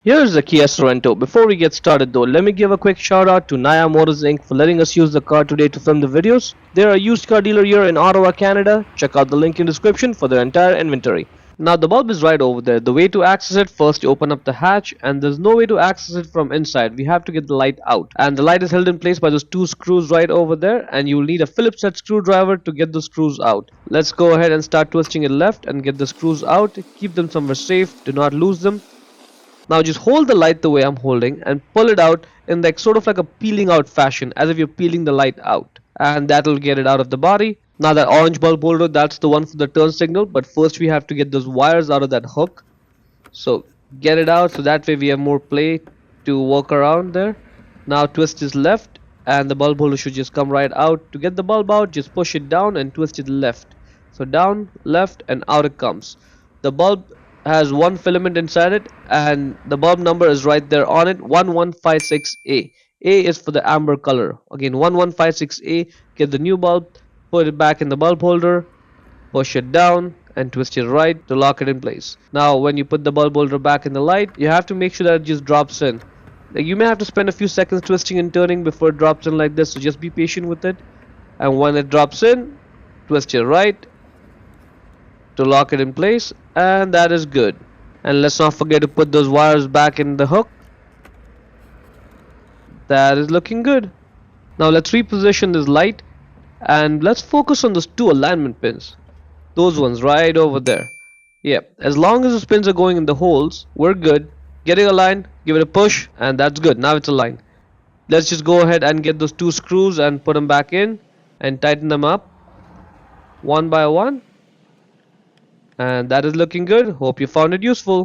Here's the Kia Sorento. Before we get started though, let me give a quick shout out to Naya Motors Inc. for letting us use the car today to film the videos. They're a used car dealer here in Ottawa, Canada. Check out the link in the description for their entire inventory. Now the bulb is right over there. The way to access it, first you open up the hatch and there's no way to access it from inside. We have to get the light out. And the light is held in place by those two screws right over there, and you'll need a Phillips head screwdriver to get the screws out. Let's go ahead and start twisting it left and get the screws out. Keep them somewhere safe. Do not lose them. Now just hold the light the way I'm holding and pull it out in like sort of like a peeling out fashion, as if you're peeling the light out. And that'll get it out of the body. Now that orange bulb holder, that's the one for the turn signal, but first we have to get those wires out of that hook. So get it out so that way we have more play to work around there. Now twist this left and the bulb holder should just come right out. To get the bulb out, just push it down and twist it left. So down, left, and out it comes. The bulb has one filament inside it and the bulb number is right there on it, 1156A. A is for the amber color. Again, 1156A. Get the new bulb, put it back in the bulb holder, push it down and twist it right to lock it in place. Now when you put the bulb holder back in the light, you have to make sure that it just drops in. Like, you may have to spend a few seconds twisting and turning before it drops in like this, so just be patient with it. And when it drops in, twist it right to lock it in place, and that is good. And let's not forget to put those wires back in the hook. That is looking good. Now let's reposition this light and let's focus on those two alignment pins. Those ones right over there. Yeah, as long as the pins are going in the holes, we're good. Getting aligned, give it a push, and that's good. Now it's aligned. Let's just go ahead and get those two screws and put them back in and tighten them up one by one. And that is looking good. Hope you found it useful.